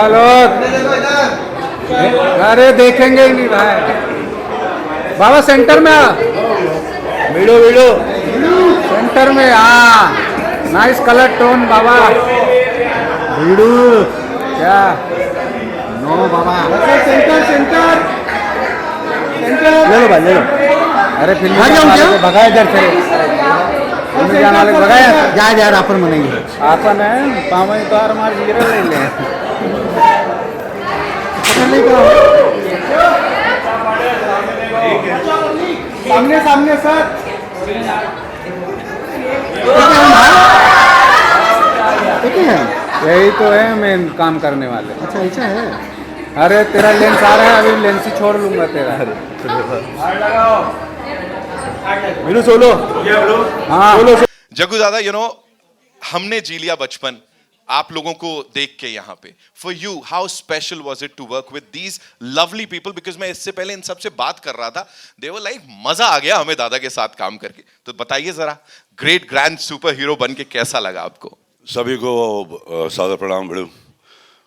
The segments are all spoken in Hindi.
लोग, अरे देखेंगे ही नहीं भाई। बाबा सेंटर में आ, वीडियो वीडियो सेंटर में हाँ, नाइस कलर टोन बाबा। वीडियो क्या नो बाबा सेंटर सेंटर सेंटर। ले लो भाई ले लो। अरे फिल्म आ जाऊं क्या? भगाए इधर से, फिल्म जाने वाले को भगाए। जा यार आपण म्हणायचे आपन है पावन तार मार गिरा ले ले। सामने सामने सर, ठीक है। यही तो है मेन काम करने वाले। अच्छा ऐसा है। अरे तेरा लेंस आ रहा है, अभी लेंस ही छोड़ लूंगा तेरा। वीडियो सोलो हाँ जग्गू दादा हमने जी लिया बचपन आप लोगों को देख के यहाँ पे। For you how special was it to work with these lovely people? Because मैं इससे पहले इन सबसे बात कर रहा था, दे वर लाइक मजा आ गया हमें दादा के साथ काम करके। तो बताइए जरा, ग्रेट ग्रैंड सुपर हीरो बन के कैसा लगा आपको? सभी को सादर प्रणाम बड़ू।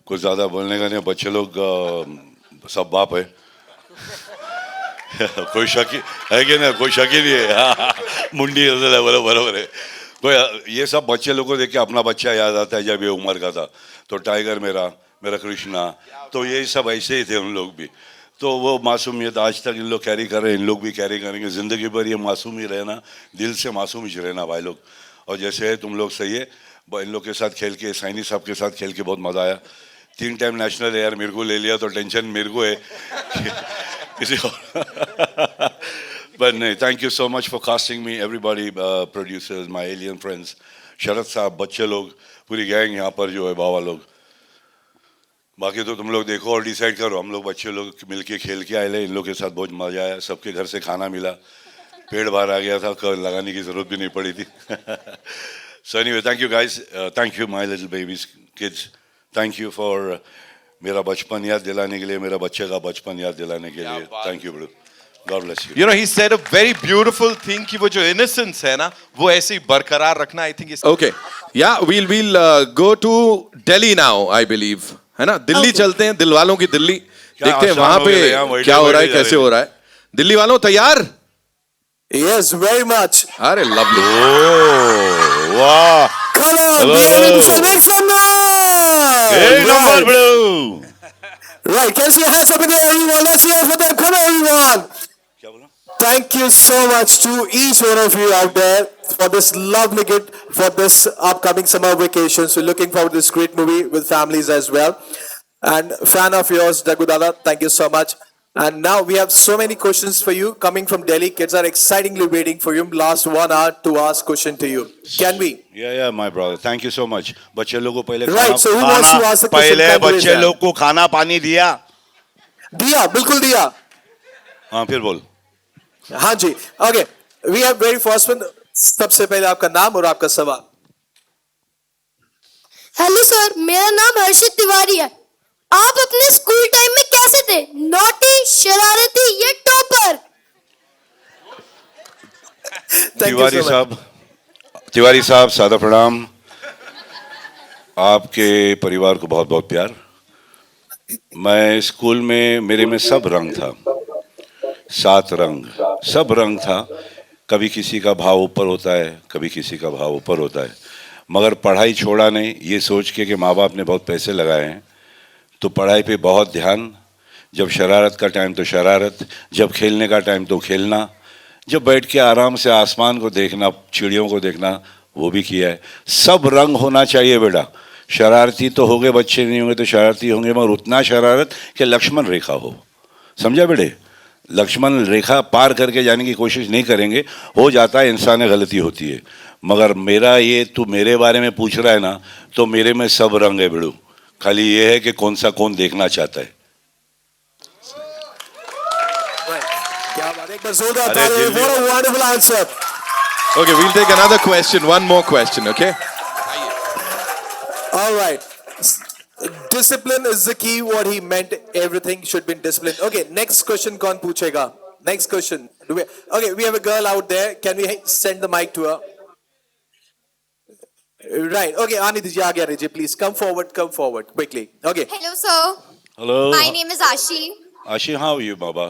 कुछ ज़्यादा बोलने का नहीं, बच्चे लोग सब बाप है। कोई शकी है कि ना, कोई शकी नहीं है। हाँ, मुंडी है बराबर है। कोई ये सब बच्चे लोग को देख के अपना बच्चा याद आता है जब ये उम्र का था। तो टाइगर मेरा कृष्णा, तो ये सब ऐसे ही थे उन लोग भी। तो वो मासूमियत आज तक इन लोग कैरी कर रहे हैं, इन लोग भी कैरी करेंगे ज़िंदगी भर। ये मासूम ही रहना, दिल से मासूम ही रहना भाई लोग। और जैसे है तुम लोग सही है, इन लोग के साथ खेल के, सैनी साहब के साथ खेल के बहुत मज़ा आया। 3 टाइम नेशनल है यार, मेरे को ले लिया तो टेंशन मेरे को है किसी और। But no, thank you so much for casting me, everybody, producers, my alien friends, शरद साहब, बच्चे लोग, पूरी गैंग यहाँ पर जो है, बाबा लोग। बाकी तो तुम लोग देखो और डिसाइड करो। हम लोग बच्चे लोग मिलके खेल के आए ले, इन लोग के साथ बहुत मजा आया। सबके घर से खाना मिला, पेट बाहर आ गया था, लगाने की जरूरत भी नहीं पड़ी थी। So anyway, thank you guys, thank you my little babies, kids, thank you for मेरा बचपन याद दिलाने के लिए, मेरा बच्चे का बचपन याद दिलाने के लिए। Thank you bro, God bless you. He said a very beautiful thing कि वो जो innocence है ना, वो ऐसे ही बरकरार रखना। I think is okay. Yeah, we'll go to Delhi now, I believe, है ना? दिल्ली चलते हैं, दिल वालों की दिल्ली। देखते हैं वहां पे क्या हो रहा है, कैसे हो रहा है। दिल्ली वालों तैयार? Yes, very much. अरे lovely. Oh, wow. Come on, Hello. we are ready for make some noise. Hey, number Right. blue. Right, can I see your hands up in the air, everyone? Let's hear it for them. Come on, everyone. क्या बोला? Thank you so much to each one of you out there for this lovely gift for this upcoming summer vacations. We're looking forward to this great movie with families as well. And fan of yours, Jaggu Dada, thank you so much. And now we have so many questions for you coming from Delhi. Kids are excitingly waiting for you. Last 1 hour to ask question to you. Can we? Yeah, my brother. Thank you so much. बच्चे लोगों को पहले Right, so who wants to ask the question? पहले Can do बच्चे that. लोग को खाना पानी दिया। दिया, बिल्कुल दिया। हाँ फिर बोल। हाँ जी, okay. We have very first one. सबसे पहले आपका नाम और आपका सवाल। हेलो सर, मेरा नाम हर्षित तिवारी है। आप अपने स्कूल टाइम में कैसे थे? नॉटी, शरारती या टॉपर? तिवारी साहब सादा प्रणाम। आपके परिवार को बहुत बहुत प्यार। मैं स्कूल में, मेरे में सब रंग था, 7 रंग, सब रंग था। कभी किसी का भाव ऊपर होता है, कभी किसी का भाव ऊपर होता है, मगर पढ़ाई छोड़ा नहीं। ये सोच के कि माँ बाप ने बहुत पैसे लगाए हैं तो पढ़ाई पे बहुत ध्यान। जब शरारत का टाइम तो शरारत, जब खेलने का टाइम तो खेलना, जब बैठ के आराम से आसमान को देखना, चिड़ियों को देखना, वो भी किया है। सब रंग होना चाहिए बेटा। शरारती तो हो गए बच्चे, नहीं होंगे तो शरारती होंगे, मगर उतना शरारत कि लक्ष्मण रेखा हो। समझा बेटे? लक्ष्मण रेखा पार करके जाने की कोशिश नहीं करेंगे, हो जाता है, इंसान गलती होती है। मगर मेरा ये, तू मेरे बारे में पूछ रहा है ना, तो मेरे में सब रंग है बेड़ू। खाली ये है कि कौन सा कौन देखना चाहता है। क्या बात है, एक बार जोरदार ताली। What a wonderful answer. Okay, we'll take another question, one more question, okay? All right. Discipline is the key. What he meant, everything should be in discipline. Okay, next question कौन पूछेगा? Next question. Okay, we have a girl out there. Can we send the mic to her? Right. Okay, Anidhi ji, आगे आने जी, please come forward quickly. Okay. Hello, sir. Hello My name is Ashi. Ashi, how are you बाबा?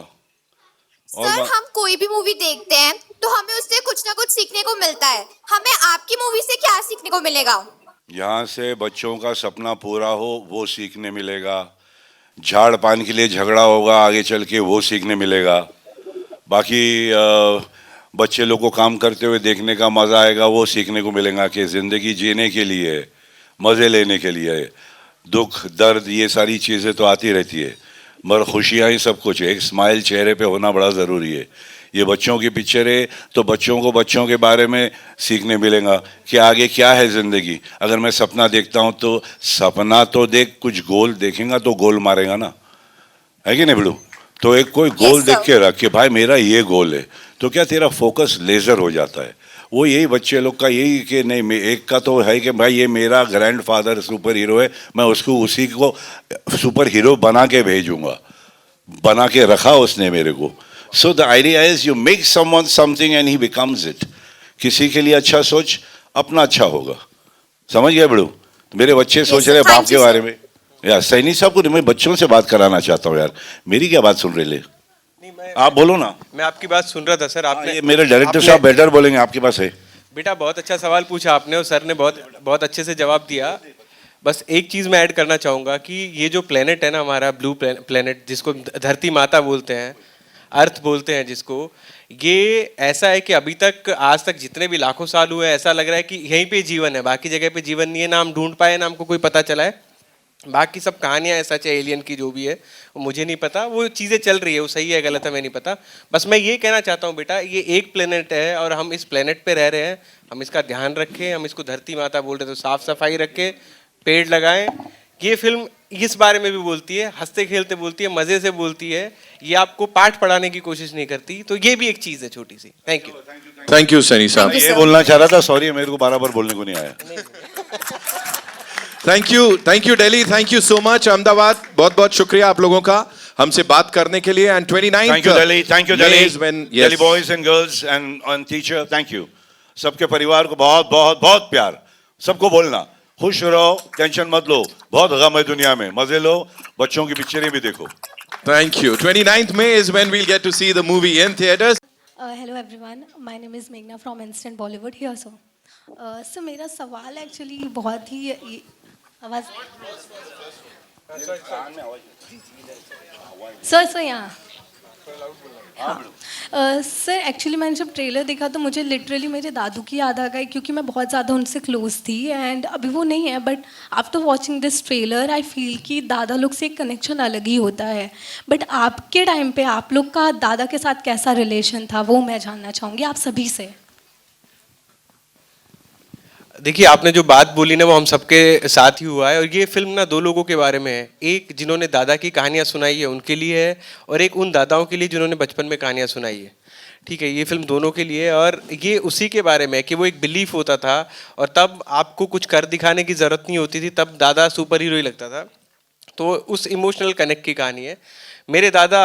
सर, हम कोई भी मूवी देखते हैं तो हमें उससे कुछ ना कुछ सीखने को मिलता है. हमें आपकी मूवी से क्या सीखने को मिलेगा? यहाँ से बच्चों का सपना पूरा हो वो सीखने मिलेगा, झाड़ पान के लिए झगड़ा होगा आगे चल के वो सीखने मिलेगा, बाकी बच्चे लोग को काम करते हुए देखने का मज़ा आएगा वो सीखने को मिलेगा कि ज़िंदगी जीने के लिए, मज़े लेने के लिए, दुख दर्द ये सारी चीज़ें तो आती रहती है मगर खुशियाँ ही सब कुछ है, एक स्माइल चेहरे पे होना बड़ा ज़रूरी है। ये बच्चों की पिक्चर है तो बच्चों को बच्चों के बारे में सीखने मिलेगा कि आगे क्या है ज़िंदगी। अगर मैं सपना देखता हूँ तो सपना तो देख, कुछ गोल देखेगा तो गोल मारेगा ना, है कि नहीं बिड़ू? तो एक कोई गोल Yes, देख sir. के रख कि भाई मेरा ये गोल है, तो क्या तेरा फोकस लेज़र हो जाता है। वो यही बच्चे लोग का यही कि नहीं, एक का तो है कि भाई ये मेरा ग्रैंडफादर सुपर हीरो है, मैं उसको उसी को सुपर हीरो बना के भेजूंगा, बना के रखा उसने मेरे को। So the idea is you make someone something and he becomes it. किसी के लिए अच्छा सोच, अपना अच्छा होगा। समझ गया बड़ू? मेरे बच्चे सोच sir. रहे बाप Thank के you, बारे sir. में। यार सैनी साहब को मैं बच्चों से बात कराना चाहता हूँ यार, मेरी क्या बात सुन रहे ले? नहीं, मैं आप बोलो ना। मैं आपकी बात सुन रहा था सर. आपने ये मेरे डायरेक्टर आपने- साहब बेटर बोलेंगे, आपके पास है। बेटा बहुत अच्छा सवाल पूछा आपने और सर ने बहुत अच्छे से जवाब दिया. बस एक चीज़ मैं ऐड करना चाहूँगा कि ये जो प्लेनेट है ना हमारा ब्लू प्लेनेट, जिसको धरती माता बोलते हैं, अर्थ बोलते हैं जिसको, ये ऐसा है कि अभी तक आज तक जितने भी लाखों साल हुए ऐसा लग रहा है कि यहीं पे जीवन है, बाकी जगह पे जीवन नहीं है, ना हम ढूंढ पाए ना हमको कोई पता चला है. बाकी सब कहानियाँ हैं सच है, एलियन की जो भी है वो मुझे नहीं पता, वो चीज़ें चल रही है, वो सही है गलत है मैं नहीं पता. बस मैं ये कहना चाहता हूँ बेटा, ये एक प्लेनेट है और हम इस प्लेनेट पे रह रहे हैं, हम इसका ध्यान रखें, हम इसको धरती माता बोल रहे तो साफ सफाई रखें, पेड़ लगाएं. ये फिल्म इस बारे में भी बोलती है, हंसते खेलते बोलती है, मज़े से बोलती है, ये आपको पाठ पढ़ाने की कोशिश नहीं करती, तो ये भी एक चीज़ है छोटी सी. Thank you. Thank you Sunny साहब. ये बोलना चाह रहा था, सॉरी मेरे को बार बोलने को नहीं आया। Thank you Delhi, thank you so much Ahmedabad. बहुत बहुत शुक्रिया आप लोगों का हमसे बात करने के लिए. And 29 thank you Delhi, thank you Delhi, Delhi boys and girls and teacher, thank you. सबके परिवार को बहुत बहुत बहुत प्यार. सबको बोलना खुश रहो, टेंशन मत लो, बहुत गम है दुनिया में, मजे लो, बच्चों की पिक्चरें भी देखो. Thank you. 29th May is when we'll get to see the movie in theaters. Hello everyone, my name is Meghna from Instant Bollywood here sir. So मेरा सवाल एक्चुअली बहुत ही आवाज़ सर यहाँ हाँ सर, एक्चुअली मैंने जब ट्रेलर देखा तो मुझे लिटरली मेरे दादू की याद आ गई क्योंकि मैं बहुत ज़्यादा उनसे क्लोज थी एंड अभी वो नहीं है, but after watching this trailer I feel कि दादा लोग से एक कनेक्शन अलग ही होता है. बट आपके टाइम पे आप लोग का दादा के साथ कैसा रिलेशन था वो मैं जानना चाहूँगी आप सभी से. देखिए आपने जो बात बोली ना वो हम सबके साथ ही हुआ है, और ये फिल्म ना दो लोगों के बारे में है. एक जिन्होंने दादा की कहानियाँ सुनाई है उनके लिए है, और एक उन दादाओं के लिए जिन्होंने बचपन में कहानियाँ सुनाई है. ठीक है, ये फिल्म दोनों के लिए है, और ये उसी के बारे में है कि वो एक बिलीफ होता था और तब आपको कुछ कर दिखाने की ज़रूरत नहीं होती थी, तब दादा सुपर हीरो ही लगता था. तो उस इमोशनल कनेक्ट की कहानी है. मेरे दादा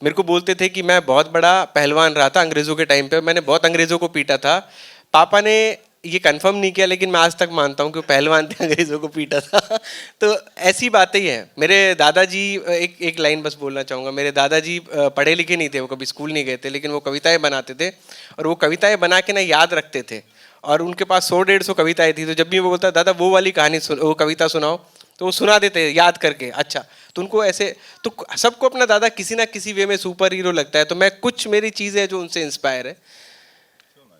मेरे को बोलते थे कि मैं बहुत बड़ा पहलवान रहा था अंग्रेज़ों के टाइम पे, मैंने बहुत अंग्रेज़ों को पीटा था. पापा ने ये कंफर्म नहीं किया लेकिन मैं आज तक मानता हूँ कि वो पहलवान थे, अंग्रेज़ों को पीटा था. तो ऐसी बातें ही हैं. मेरे दादाजी, एक लाइन बस बोलना चाहूँगा, मेरे दादाजी पढ़े लिखे नहीं थे, वो कभी स्कूल नहीं गए थे, लेकिन वो कविताएं बनाते थे, और वो कविताएं बना के ना याद रखते थे, और उनके पास 100-150 कविताएं थी. तो जब भी वो बोलता दादा वो वाली कहानी वो कविता सुनाओ, तो वो सुना देते याद करके. अच्छा, तो उनको ऐसे, तो सबको अपना दादा किसी ना किसी वे में सुपर हीरो लगता है. तो मैं कुछ मेरी चीज़ें जो उनसे इंस्पायर है.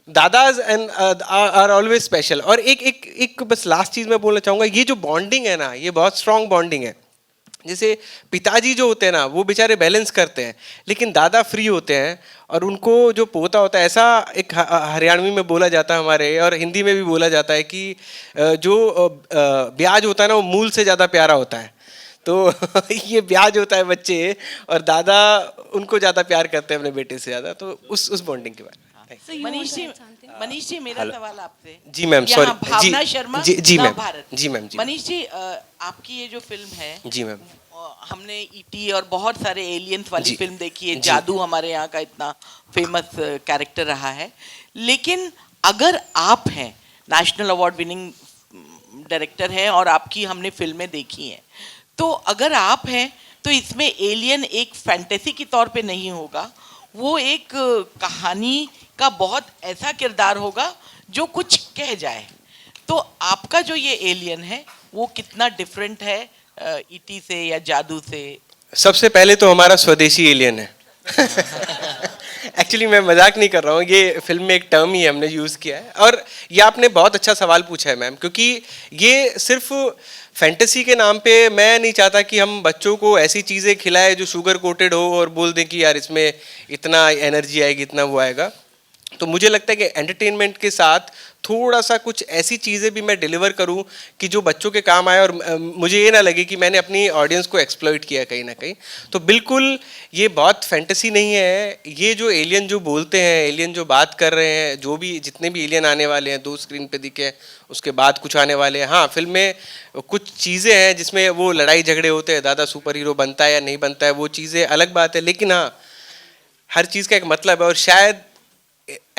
Dada's and are always special. और एक बस लास्ट चीज़ मैं बोलना चाहूँगा, ये जो बॉन्डिंग है ना, ये बहुत स्ट्रॉन्ग बॉन्डिंग है. जैसे पिताजी जो होते हैं ना वो बेचारे बैलेंस करते हैं, लेकिन दादा फ्री होते हैं, और उनको जो पोता होता है, ऐसा एक हरियाणवी में बोला जाता है हमारे, और हिंदी में भी बोला जाता है कि जो ब्याज होता है ना वो मूल से ज़्यादा प्यारा होता है. तो ये ब्याज होता है बच्चे, और दादा उनको ज़्यादा प्यार करते हैं अपने बेटे से ज़्यादा. तो उस बॉन्डिंग के बारे में. मनीष जी मेरा सवाल आपसे. जी मैम, यहाँ सॉरी. भावना शर्मा, जी मैम. भारत. जी मैम. जी मनीष जी, आपकी ये जो फिल्म है, जी मैम, हमने ईटी और बहुत सारे एलियंस वाली जी, फिल्म देखी है. जी. जादू हमारे यहाँ का इतना फेमस कैरेक्टर रहा है, लेकिन अगर आप हैं नेशनल अवार्ड विनिंग डायरेक्टर हैं और आपकी हमने फिल्में देखी हैं, तो अगर आप हैं तो इसमें एलियन एक फैंटेसी के तौर पे नहीं होगा, वो एक कहानी का बहुत ऐसा किरदार होगा जो कुछ कह जाए। तो आपका जो ये एलियन है वो कितना डिफरेंट है ईटी से या जादू से? सबसे पहले तो हमारा स्वदेशी एलियन है। एक्चुअली मैं मजाक नहीं कर रहा हूँ, ये फिल्म में एक टर्म ही हमने यूज़ किया है। और ये आपने बहुत अच्छा सवाल पूछा है मैम, क्योंकि ये सिर्फ फैंटेसी के नाम पे मैं नहीं चाहता कि हम बच्चों को ऐसी चीज़ें खिलाएं जो शुगर कोटेड हो और बोल दें कि यार इसमें इतना एनर्जी आएगी, इतना वो आएगा। तो मुझे लगता है कि एंटरटेनमेंट के साथ थोड़ा सा कुछ ऐसी चीज़ें भी मैं डिलीवर करूं कि जो बच्चों के काम आए और मुझे ये ना लगे कि मैंने अपनी ऑडियंस को एक्सप्लॉइट किया कहीं ना कहीं। तो बिल्कुल ये बहुत फैंटेसी नहीं है। ये जो एलियन जो बोलते हैं, एलियन जो बात कर रहे हैं, जो भी जितने भी एलियन आने वाले हैं, 2 स्क्रीन पे दिखे, उसके बाद कुछ आने वाले हैं। हाँ, फिल्म में कुछ चीज़ें हैं जिसमें वो लड़ाई झगड़े होते हैं, दादा सुपर हीरो बनता है या नहीं बनता है, वो चीज़ें अलग बात है। लेकिन हाँ, हर चीज़ का एक मतलब है और शायद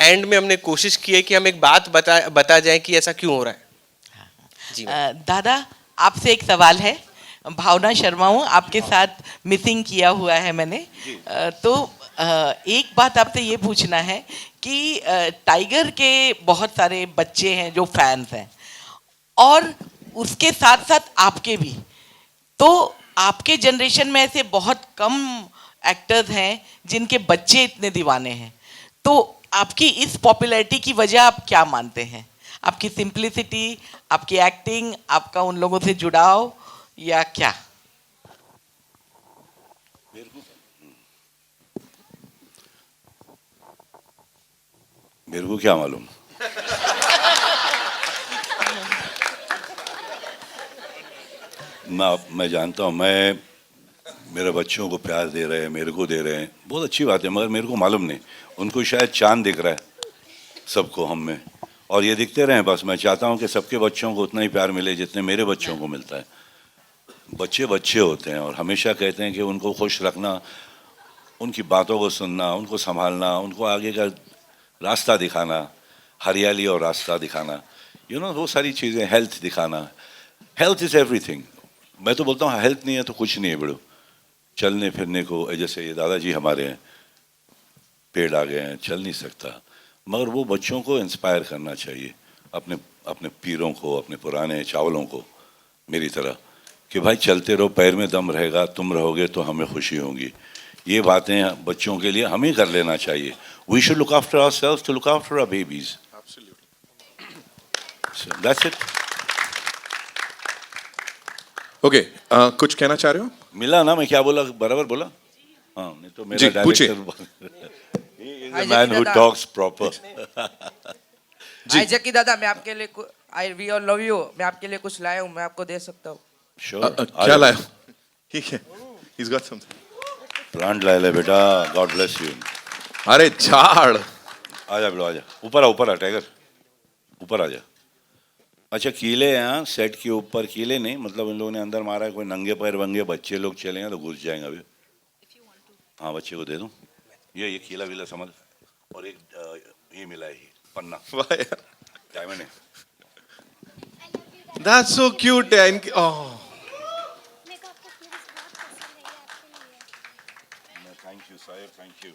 एंड में हमने कोशिश की है कि हम एक बात बता जाएं कि ऐसा क्यों हो रहा है। जी दादा, आपसे एक सवाल है। भावना शर्मा हूँ, आपके साथ मिसिंग किया हुआ है मैंने। तो एक बात आपसे ये पूछना है कि टाइगर के बहुत सारे बच्चे हैं जो फैंस हैं और उसके साथ साथ आपके भी। तो आपके जनरेशन में ऐसे बहुत कम एक्टर्स हैं जिनके बच्चे इतने दीवाने हैं। तो आपकी इस पॉपुलैरिटी की वजह आप क्या मानते हैं? आपकी सिंप्लिसिटी, आपकी एक्टिंग, आपका उन लोगों से जुड़ाव या क्या? मेरे को क्या मालूम। मैं जानता हूँ, मेरे बच्चों को प्यार दे रहे हैं, मेरे को दे रहे हैं, बहुत अच्छी बात है, मगर मेरे को मालूम नहीं, उनको शायद चांद दिख रहा है सबको हम में, और ये दिखते रहें बस। मैं चाहता हूँ कि सबके बच्चों को उतना ही प्यार मिले जितने मेरे बच्चों को मिलता है। बच्चे बच्चे होते हैं और हमेशा कहते हैं कि उनको खुश रखना, उनकी बातों को सुनना, उनको संभालना, उनको आगे का रास्ता दिखाना, हरियाली और रास्ता दिखाना, वो सारी चीज़ें, हेल्थ दिखाना। Health is everything. मैं तो बोलता हूँ हेल्थ नहीं है तो कुछ नहीं है बड़ो। चलने फिरने को, जैसे ये दादाजी हमारे हैं, पेड़ आ गए हैं, चल नहीं सकता, मगर वो बच्चों को इंस्पायर करना चाहिए, अपने पीरों को, अपने पुराने चावलों को, मेरी तरह, कि भाई चलते रहो, पैर में दम रहेगा, तुम रहोगे तो हमें खुशी होगी। ये बातें बच्चों के लिए हमें कर लेना चाहिए। We should look after ourselves to look after our babies. That's it. Okay, कुछ कहना चाह रहे हो? मिला ना, मैं क्या बोला, बराबर बोला? हाँ, नहीं तो मेरा director man who talks proper. Ji Jackie दादा, मैं आपके लिए I we all love you, मैं आपके लिए कुछ लाया हूँ, मैं आपको दे सकता हूँ? श्योर। क्या लाया? ठीक है, he's got something. प्लांट ला ले बेटा, गॉड ब्लेस यू। अरे झाड़, आजा बेटा, आजा, ऊपर आ टाइगर, ऊपर आ जा। अच्छा, कीले हैं सेट के ऊपर, कीले नहीं, मतलब इन लोगों ने अंदर मारा है, कोई नंगे पैर वंगे बच्चे लोग चलेंगे तो घुस जाएंगे अभी। हाँ, बच्चे को दे दूं ये कीला वीला समझ। और एक ये मिला है, पन्ना डायमंड है। That's so cute. Oh. Thank you Sahir, thank you,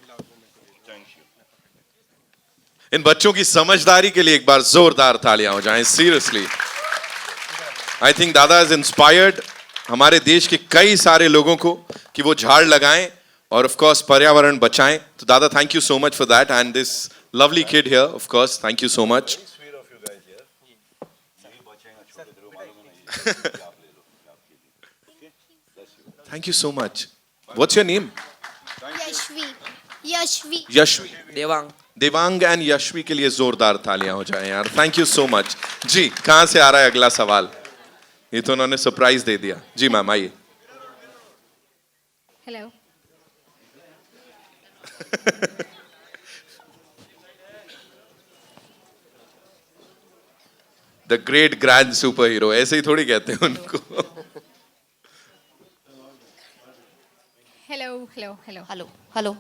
thank you. इन बच्चों की समझदारी के लिए एक बार जोरदार तालियां हो जाएं। सीरियसली, आई थिंक दादा इज इंस्पायर्ड हमारे देश के कई सारे लोगों को कि वो झाड़ लगाएं और ऑफ कोर्स पर्यावरण बचाएं। तो दादा, thank you so much for that and this lovely kid here, of course thank you so much. Thank you so much. What's your name? Yashvi. Devang and Yashvi के लिए जोरदार तालियां हो जाएं यार। Thank you so much. जी, कहां से आ रहा है अगला सवाल? ये तो उन्होंने सरप्राइज दे दिया। जी मैम, आइए। Hello. The great grand super hero, ऐसे ही थोड़ी कहते हैं उनको। Hello hello hello hello hello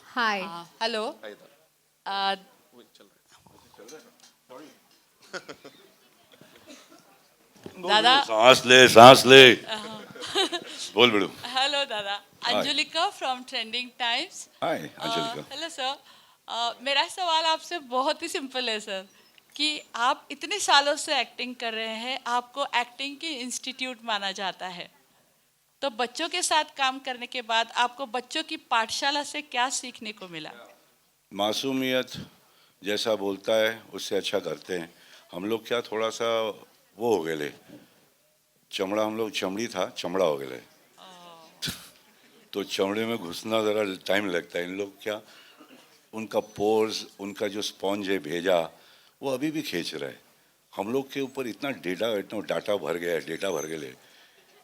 hi. Hello. दादा सांस ले बोल बिड़ू हेलो दादा Anjulika from trending times hi Anjalika hello sir मेरा सवाल आपसे बहुत ही सिंपल है सर कि आप इतने सालों से एक्टिंग कर रहे हैं, आपको एक्टिंग की इंस्टीट्यूट माना जाता है, तो बच्चों के साथ काम करने के बाद आपको बच्चों की पाठशाला से क्या सीखने को मिला? मासूमियत जैसा बोलता है उससे अच्छा करते हैं हम लोग। क्या थोड़ा सा वो हो गए चमड़ा, हम लोग चमड़ी था चमड़ा हो गए तो चमड़े में घुसना ज़रा टाइम लगता है। इन लोग क्या उनका पोर्स, उनका जो स्पॉन्ज है भेजा वो अभी भी खींच रहा है। हम लोग के ऊपर इतना डाटा भर गया है, डेटा भर गए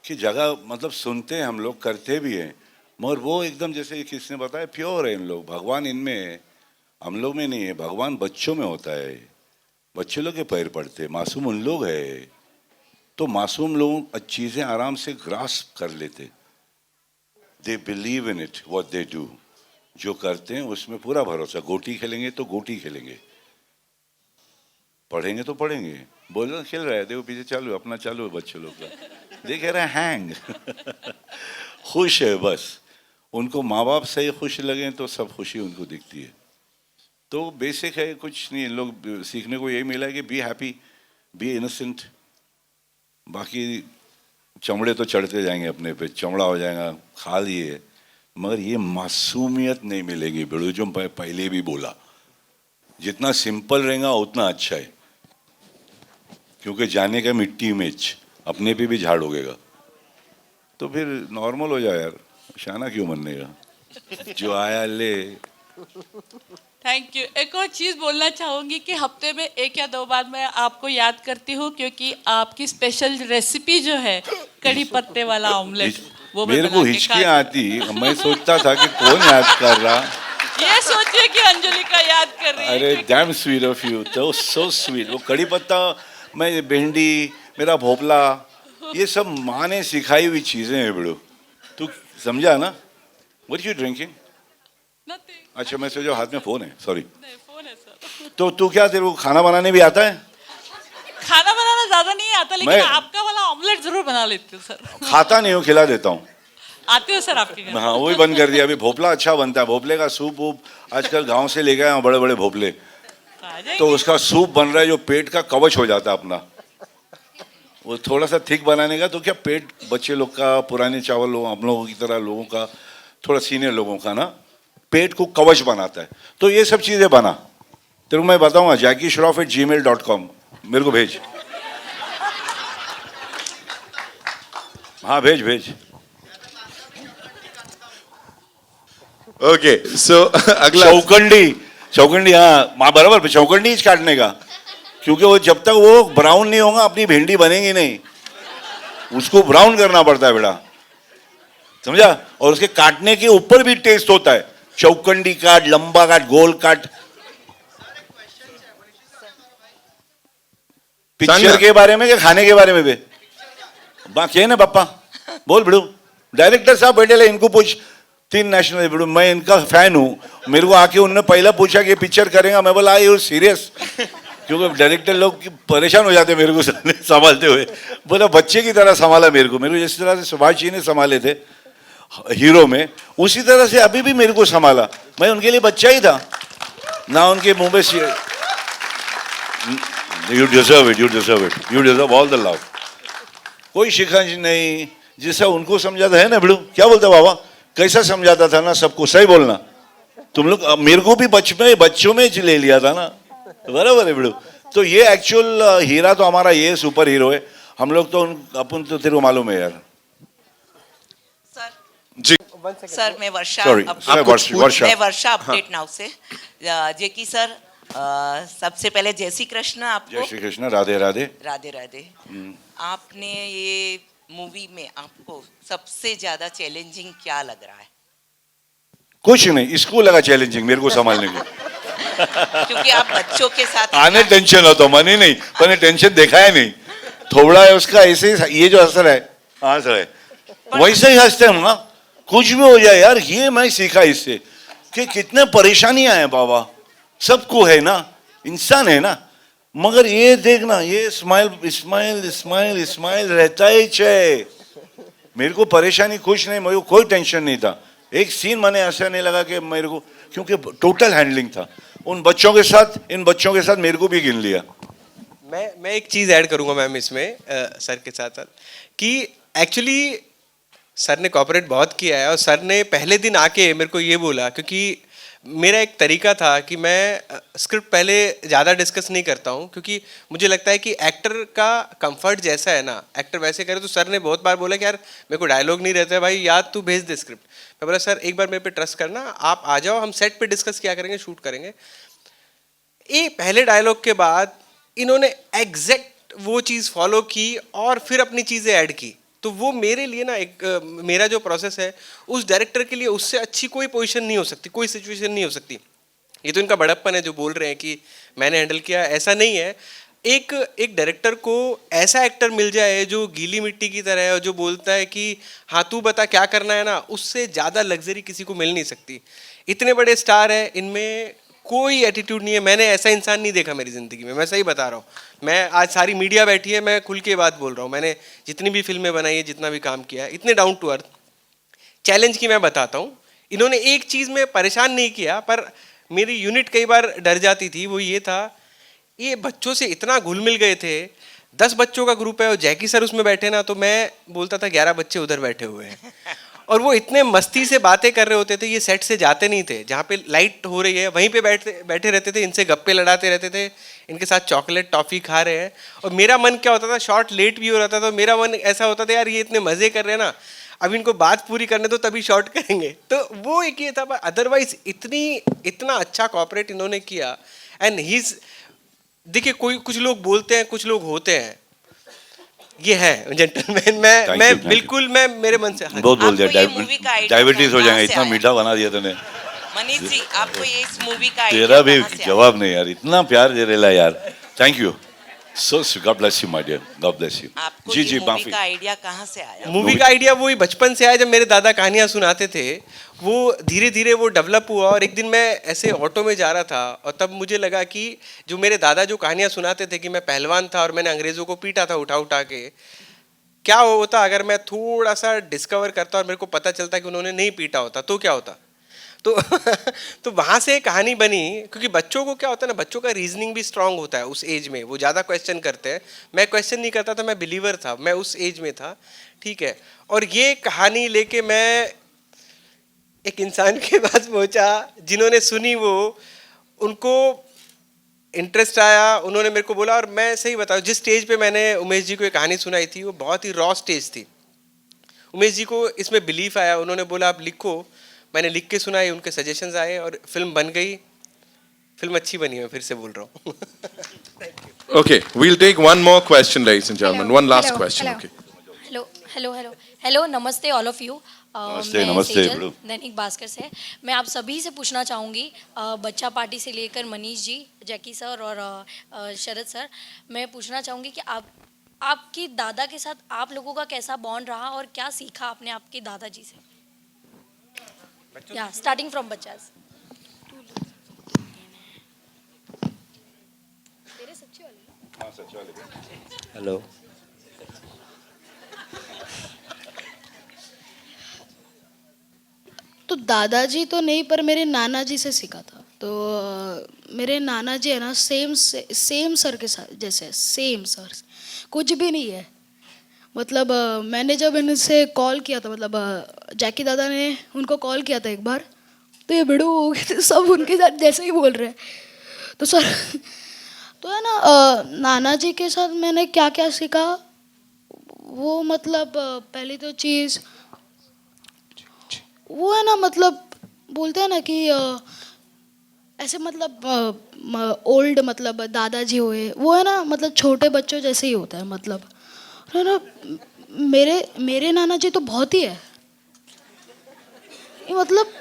कि जगह मतलब सुनते हैं हम लोग, करते भी हैं, मगर वो एकदम जैसे किसने बताया प्योर है। इन लोग भगवान इनमें है, हम लोग में नहीं है। भगवान बच्चों में होता है, बच्चे लोग के पैर पड़ते, मासूम उन लोग है। तो मासूम लोग चीज़ें आराम से ग्रास्प कर लेते, they believe in it what they do. जो करते हैं उसमें पूरा भरोसा। गोटी खेलेंगे तो गोटी खेलेंगे, पढ़ेंगे तो पढ़ेंगे। बोल रहे खेल रहा है, देखो पीछे चालू है, अपना चालू है बच्चे लोग का, देख रहे हैं हैंग खुश है बस। उनको माँ बाप सही खुश लगे तो सब खुशी उनको दिखती है। तो बेसिक है, कुछ नहीं। इन लोग सीखने को यही मिला है कि बी हैप्पी, बी इनोसेंट। बाकी चमड़े तो चढ़ते जाएंगे अपने पे, चमड़ा हो जाएगा, खा लिए, मगर ये मासूमियत नहीं मिलेगी। बिड़ू जो पहले भी बोला, जितना सिंपल रहेगा उतना अच्छा है, क्योंकि जाने का मिट्टी में अपने पे भी झाड़ उगेगा। तो फिर नॉर्मल हो जाए यार, शाना क्यों बनने का, जो आया ले। Thank you. एक और चीज़ बोलना चाहूँगी कि हफ्ते में 1 या 2 बार मैं आपको याद करती हूँ, क्योंकि आपकी स्पेशल रेसिपी जो है कड़ी पत्ते वाला ऑमलेट, वो मैं मेरे को बना के हिचकी आती, मैं सोचता था कि कौन याद कर रहा। ये सोचिए कि अंजलिका याद कर रही है। अरे डैम स्वीट ऑफ यू, तो सो स्वीट। वो कड़ी पत्ता, मैं भिंडी, मेरा भोपला, ये सब माँ ने सिखाई हुई चीजें हैं बिड़ू। तू समझा ना? What you drinking? अच्छा, मैं सोचा हाथ में फोन है, सॉरी। फोन है सर। तो तू क्या, तेरे को खाना बनाने भी आता है? खाना बनाना ज्यादा नहीं आता, लेकिन आपका वाला ऑमलेट जरूर बना लेती हूँ सर। खाता नहीं हूँ, खिला देता हूँ। आते हो सर आपके घर? हाँ, वही बंद कर दिया अभी। भोपला अच्छा बनता है, भोपले का सूप वूप आजकल गांव से ले गए हैं बड़े बड़े भोपले, तो उसका सूप बन रहा है जो पेट का कवच हो जाता है अपना। वो थोड़ा सा थिक बनाने का, तो क्या पेट बच्चे लोग का, पुराने चावल लोग, हम लोगों की तरह लोगों का, थोड़ा सीनियर लोगों का ना, पेट को कवच बनाता है। तो ये सब चीजें बना, तेरे को मैं बताऊंगा। jackyshroff@gmail.com मेरे को भेज। हाँ भेज भेज। ओके सो अगला चौकंडी, हाँ माँ बराबर, चौकंडी काटने का, क्योंकि वो जब तक वो ब्राउन नहीं होगा अपनी भिंडी बनेगी नहीं, उसको ब्राउन करना पड़ता है बेटा, समझा? और उसके काटने के ऊपर भी टेस्ट होता है। चौकंडी काट, लंबा काट, गोल काट। पिक्चर के बारे में क्या खाने के बारे में भी बाकी है ना पप्पा? बोल बिड़ू, डायरेक्टर साहब बैठे ले, इनको पूछ। 3 नेशनल बिड़ू, मैं इनका फैन हूँ। मेरे को आके उन्होंने पहला पूछा कि पिक्चर करेगा, मैं बोला यू सीरियस, क्योंकि डायरेक्टर लोग परेशान हो जाते मेरे को संभालते हुए। बोला बच्चे की तरह संभाला मेरे को जिस तरह से सुभाष जी ने संभाले थे हीरो में, उसी तरह से अभी भी मेरे को संभाला। मैं उनके लिए बच्चा ही था ना, उनके मुंह में you deserve it, you deserve it, you deserve all the love. कोई शिकंज नहीं, जैसा उनको समझाता है ना बिड़ू, क्या बोलता बाबा, कैसा समझाता था ना सबको, सही बोलना। तुम लोग मेरे को भी बच्चों में ले लिया था ना, बराबर है बिड़ू। तो ये एक्चुअल हीरा तो हमारा ये सुपर हीरो है। हम लोग तो अपन तो तेरे को मालूम है यार। जी सर मैं वर्षा मैं वर्षा अपडेट नाउ से जे की सर सबसे पहले जय श्री कृष्ण आपको। जय श्री कृष्ण, राधे राधे। राधे राधे। आपने ये मूवी में आपको सबसे ज्यादा चैलेंजिंग क्या लग रहा है? कुछ नहीं, इसको लगा चैलेंजिंग मेरे को संभालने के क्योंकि आप बच्चों के साथ आने टेंशन होता, मनी नहीं, पर टेंशन देखा है नहीं, थोड़ा है उसका ऐसे ही। ये जो असर है, हंस रहे वैसे ही हंसते हम ना, कुछ भी हो जाए यार। ये मैं सीखा इससे कि कितने परेशानियां हैं बाबा, सबको है ना, इंसान है ना, मगर ये देखना, ये स्माइल स्माइल स्माइल स्माइल रहता ही है। मेरे को परेशानी कुछ नहीं, मेरे को कोई टेंशन नहीं था। एक सीन मैंने ऐसा नहीं लगा कि मेरे को, क्योंकि टोटल हैंडलिंग था उन बच्चों के साथ, इन बच्चों के साथ मेरे को भी गिन लिया। मैं एक चीज़ ऐड करूंगा मैम इसमें सर के साथ साथ, कि एक्चुअली सर ने कॉपरेट बहुत किया है, और सर ने पहले दिन आके मेरे को ये बोला, क्योंकि मेरा एक तरीका था कि मैं स्क्रिप्ट पहले ज़्यादा डिस्कस नहीं करता हूँ, क्योंकि मुझे लगता है कि एक्टर का कंफर्ट जैसा है ना, एक्टर वैसे करे। तो सर ने बहुत बार बोला कि यार मेरे को डायलॉग नहीं रहता है भाई, याद तू भेज दे स्क्रिप्ट। मैं बोला सर एक बार मेरे पे ट्रस्ट करना, आप आ जाओ, हम सेट पे डिस्कस किया करेंगे, शूट करेंगे। ये पहले डायलॉग के बाद इन्होंने एग्जैक्ट वो चीज़ फॉलो की और फिर अपनी चीज़ें ऐड की। तो वो मेरे लिए ना एक मेरा जो प्रोसेस है, उस डायरेक्टर के लिए उससे अच्छी कोई पोजीशन नहीं हो सकती, कोई सिचुएशन नहीं हो सकती। ये तो इनका बड़प्पन है जो बोल रहे हैं कि मैंने हैंडल किया, ऐसा नहीं है। एक डायरेक्टर को ऐसा एक्टर मिल जाए जो गीली मिट्टी की तरह है और जो बोलता है कि हाँ तू बता क्या करना है ना, उससे ज़्यादा लग्जरी किसी को मिल नहीं सकती। इतने बड़े स्टार हैं, इनमें कोई एटीट्यूड नहीं है। मैंने ऐसा इंसान नहीं देखा मेरी ज़िंदगी में, मैं सही बता रहा हूँ। मैं आज सारी मीडिया बैठी है, मैं खुल के बात बोल रहा हूँ। मैंने जितनी भी फिल्में बनाई है, जितना भी काम किया है, इतने डाउन टू अर्थ चैलेंज की मैं बताता हूँ। इन्होंने एक चीज़ में परेशान नहीं किया, पर मेरी यूनिट कई बार डर जाती थी। वो ये था, ये बच्चों से इतना घुल मिल गए थे। 10 बच्चों का ग्रुप है और जैकी सर उसमें बैठे ना, तो मैं बोलता था 11 बच्चे उधर बैठे हुए हैं। और वो इतने मस्ती से बातें कर रहे होते थे, ये सेट से जाते नहीं थे। जहाँ पे लाइट हो रही है वहीं पे बैठे रहते थे, इनसे गप्पे लड़ाते रहते थे, इनके साथ चॉकलेट टॉफ़ी खा रहे हैं। और मेरा मन क्या होता था, शॉर्ट लेट भी हो रहा था तो मेरा मन ऐसा होता था यार ये इतने मज़े कर रहे हैं ना, अब इनको बात पूरी करने दो तभी शॉर्ट करेंगे। तो वो एक ये था, अदरवाइज इतना अच्छा कॉपरेट इन्होंने किया। एंड देखिए कुछ लोग बोलते हैं, कुछ लोग होते हैं, ये है जेंटलमैन। मैं बिल्कुल मैं मेरे मन से बहुत बोल दिया, डायबिटीज हो जाएगा, इतना मीठा बना दिया तूने। मनीष जी, आपको ये इस मूवी का तेरा भी जवाब नहीं यार, इतना प्यार दे रहा यार, thank you so, God bless you my dear, God bless you. आपको जी जी, मूवी का आइडिया कहाँ से आया? मूवी का आइडिया वही बचपन से आया, जब मेरे दादा कहानियाँ सुनाते थे। वो धीरे धीरे वो डेवलप हुआ, और एक दिन मैं ऐसे ऑटो में जा रहा था और तब मुझे लगा कि जो मेरे दादा जो कहानियाँ सुनाते थे कि मैं पहलवान था और मैंने अंग्रेज़ों को पीटा था उठा उठा के, क्या होता अगर मैं थोड़ा सा डिस्कवर करता और मेरे को पता चलता कि उन्होंने नहीं पीटा होता तो क्या होता। तो वहाँ से कहानी बनी, क्योंकि बच्चों को क्या होता है ना, बच्चों का रीजनिंग भी स्ट्रांग होता है उस एज में, वो ज़्यादा क्वेश्चन करते हैं। मैं क्वेश्चन नहीं करता था, मैं बिलीवर था, मैं उस एज में था, ठीक है। और ये कहानी लेके मैं एक इंसान के पास पहुँचा, जिन्होंने सुनी वो उनको इंटरेस्ट आया, उन्होंने मेरे को बोला। और मैं सही बताऊँ, जिस स्टेज पे मैंने उमेश जी को ये कहानी सुनाई थी वो बहुत ही रॉ स्टेज थी। उमेश जी को इसमें बिलीफ आया, उन्होंने बोला आप लिखो। मैंने लिख के सुनाई, उनके सजेशंस आए और फिल्म बन गई। फिल्म अच्छी बनी है, फिर से बोल रहा हूँ। Okay, we'll take one more question, ladies and gentlemen. One last question. Okay. Hello, नमस्ते ऑल ऑफ यू। नमस्ते दैनिक भास्कर से मैं आप सभी से पूछना चाहूँगी, बच्चा पार्टी से लेकर मनीष जी, जैकी सर और शरद सर, मैं पूछना चाहूँगी कि आपकी दादा के साथ आप लोगों का कैसा बॉन्ड रहा और क्या सीखा आपने आपके दादाजी से? या स्टार्टिंग फ्रॉम बच्चास। हेलो, तो दादाजी तो नहीं, पर मेरे नाना जी से सीखा था। तो मेरे नाना जी है ना, सेम सर के साथ जैसे, सेम सर, कुछ भी नहीं है। मतलब मैंने जब इनसे कॉल किया था, मतलब जैकी दादा ने उनको कॉल किया था एक बार, तो ये भिड़ू हो गए थे, सब उनके साथ जैसे ही बोल रहे हैं। तो सर तो है ना, नाना जी के साथ मैंने क्या क्या सीखा, वो मतलब पहली तो चीज़ वो है ना, मतलब बोलते हैं ना कि ऐसे मतलब ओल्ड मतलब दादाजी हुए, वो है ना, मतलब छोटे बच्चों जैसे ही होता है। मतलब है ना, मेरे नाना जी तो बहुत ही है। मतलब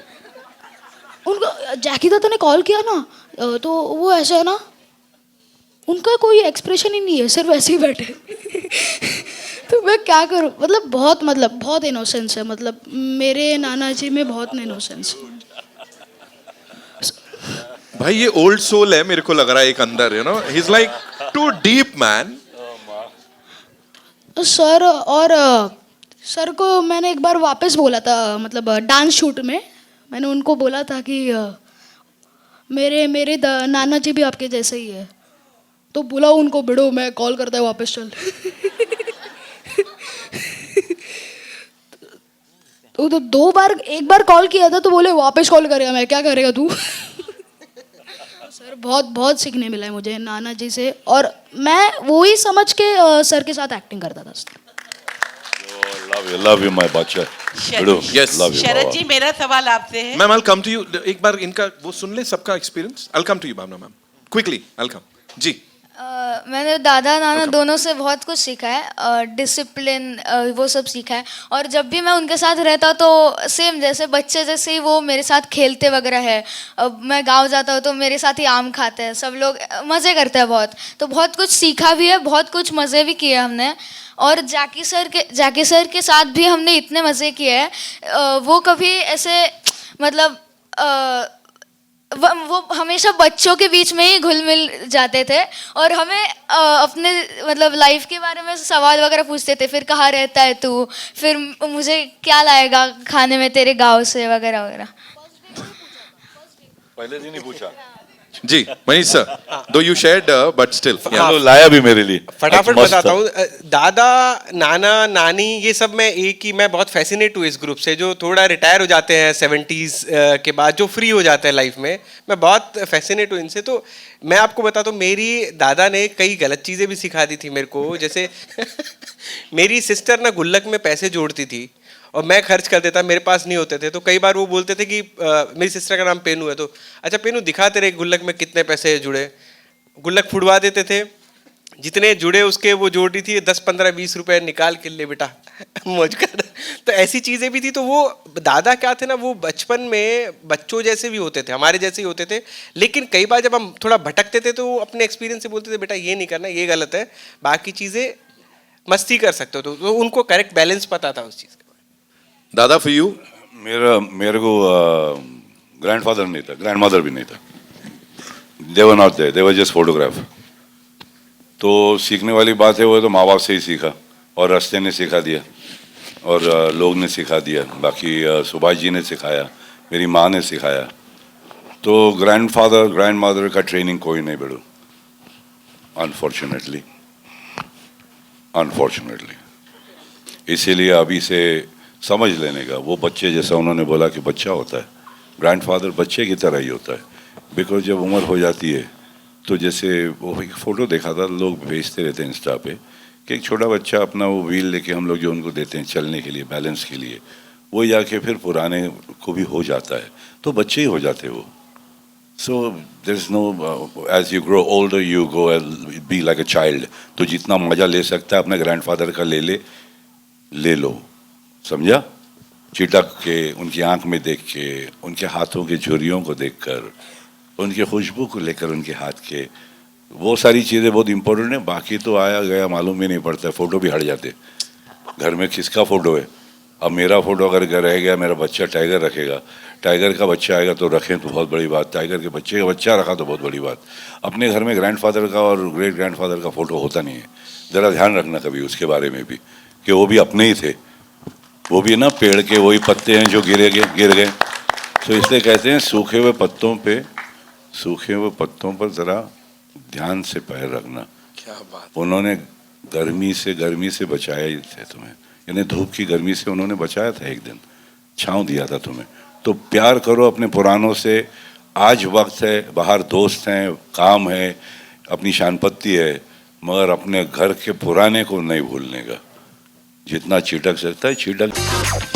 उनको जैकी दादा ने कॉल किया ना, तो वो ऐसा है ना, उनका कोई एक्सप्रेशन ही नहीं है, सिर्फ ऐसे ही बैठे। तो मैं क्या करूं, मतलब बहुत इनोसेंस है। मतलब मेरे नाना जी में बहुत इनोसेंस है। भाई ये ओल्ड सोल है, मेरे को लग रहा है एक अंदर, you know, he is like too deep, man. Sir और सर को मैंने एक बार वापस बोला था, मतलब डांस शूट में मैंने उनको बोला था कि मेरे मेरे नाना जी भी आपके जैसे ही है, तो बोला उनको बिड़ो मैं कॉल करता है वापस चल। तो दो बार, एक बार कॉल किया था तो बोले वापस कॉल करेगा, मैं क्या करेगा तू। सर बहुत बहुत सीखने मिला है मुझे नाना जी से, और मैं वही समझ के सर के साथ एक्टिंग करता था। लव यू माय बच्चा। Yes. शरद जी, मेरा सवाल आपसे है। Ma'am, I'll come to you. एक बार इनका वो सुन ले, सबका experience. I'll come to you, Bhavna ma'am. Quickly, I'll come. जी. मैंने दादा नाना दोनों से बहुत कुछ सीखा है, डिसिप्लिन वो सब सीखा है। और जब भी मैं उनके साथ रहता हूँ तो सेम जैसे बच्चे जैसे ही वो मेरे साथ खेलते वगैरह है। अब मैं गांव जाता हूँ तो मेरे साथ ही आम खाते हैं, सब लोग मज़े करते हैं बहुत। तो बहुत कुछ सीखा भी है, बहुत कुछ मज़े भी किए हमने। और जैकी सर के साथ भी हमने इतने मज़े किए हैं। वो कभी ऐसे मतलब वो हमेशा बच्चों के बीच में ही घुल मिल जाते थे, और हमें अपने मतलब लाइफ के बारे में सवाल वगैरह पूछते थे। फिर कहाँ रहता है तू, फिर मुझे क्या लाएगा खाने में तेरे गांव से, वगैरह वगैरह। पहले दिन ही पूछा। जी मनीष सर, दो यू शेयर्ड बट स्टिल लाया भी मेरे लिए। फटाफट बताता हूँ। दादा नाना नानी ये सब मैं बहुत फैसिनेट हूँ इस ग्रुप से, जो थोड़ा रिटायर हो जाते हैं 70s के बाद, जो फ्री हो जाते हैं लाइफ में। मैं बहुत फैसिनेट हूँ इनसे। तो मैं आपको बताता हूँ, मेरी दादा ने कई गलत चीज़ें भी सिखा दी थी मेरे को। जैसे मेरी सिस्टर ना गुल्लक में पैसे जोड़ती थी और मैं खर्च कर देता, मेरे पास नहीं होते थे। तो कई बार वो बोलते थे कि मेरी सिस्टर का नाम पेनू है, तो अच्छा पेनू दिखा तेरे गुल्लक में कितने पैसे जुड़े। गुल्लक फुड़वा देते थे, जितने जुड़े उसके वो जोड़ी थी 10 15 20 रुपए निकाल के ले बेटा मौज कर। तो ऐसी चीज़ें भी थी। तो वो दादा क्या थे ना, वो बचपन में बच्चों जैसे भी होते थे, हमारे जैसे ही होते थे। लेकिन कई बार जब हम थोड़ा भटकते थे तो वो अपने एक्सपीरियंस से बोलते थे बेटा ये नहीं करना, ये गलत है, बाकी चीज़ें मस्ती कर सकते हो। तो उनको करेक्ट बैलेंस पता था उस चीज़ का। दादा फॉर यू? मेरे को ग्रैंडफादर नहीं था, ग्रैंडमदर भी नहीं था। They were not there, they were just photograph. तो सीखने वाली बात है वो तो माँ बाप से ही सीखा, और रास्ते ने सिखा दिया, और लोग ने सिखा दिया। बाकी सुभाष जी ने सिखाया, मेरी माँ ने सिखाया। तो ग्रैंडफादर ग्रैंडमदर का ट्रेनिंग कोई नहीं बेड़ो, अनफॉर्चुनेटली। इसीलिए अभी से समझ लेने का। वो बच्चे जैसा उन्होंने बोला कि बच्चा होता है, ग्रैंडफादर बच्चे की तरह ही होता है। बिकॉज जब उम्र हो जाती है तो जैसे वो एक फ़ोटो देखा था, लोग भेजते रहते हैं इंस्टा पे, कि एक छोटा बच्चा अपना वो व्हील लेके हम लोग जो उनको देते हैं चलने के लिए, बैलेंस के लिए, वो जाके फिर पुराने को भी हो जाता है, तो बच्चे ही हो जाते वो। So there is no, as you grow older you go be like a child. तो जितना मज़ा ले सकता है अपने ग्रैंडफादर का ले लो, समझा? चिटक के, उनकी आंख में देख के, उनके हाथों के झुर्रियों को देखकर, उनके खुशबू को लेकर उनके हाथ के, वो सारी चीज़ें बहुत इंपॉर्टेंट है। बाकी तो आया गया मालूम ही नहीं पड़ता, फ़ोटो भी हट जाते। घर में किसका फ़ोटो है? अब मेरा फ़ोटो अगर घर रह गया, मेरा बच्चा टाइगर रखेगा, टाइगर का बच्चा आएगा तो रखें तो बहुत बड़ी बात, टाइगर के बच्चे का बच्चा रखा तो बहुत बड़ी बात। अपने घर में ग्रैंडफादर का और ग्रेट ग्रैंडफादर का फ़ोटो होता नहीं है। ज़रा ध्यान रखना कभी उसके बारे में भी, कि वो भी अपने ही थे, वो भी ना पेड़ के वही पत्ते हैं जो गिर गए। तो इसलिए कहते हैं सूखे हुए पत्तों पर ज़रा ध्यान से पैर रखना। क्या बात। उन्होंने गर्मी से बचाया ही थे तुम्हें, यानी धूप की गर्मी से उन्होंने बचाया था, एक दिन छाँव दिया था तुम्हें। तो प्यार करो अपने पुरानों से। आज वक्त है, बाहर दोस्त हैं, काम है, अपनी शानपत्ती है, मगर अपने घर के पुराने को नहीं भूलने का। जितना छिटक सकता है छिटक।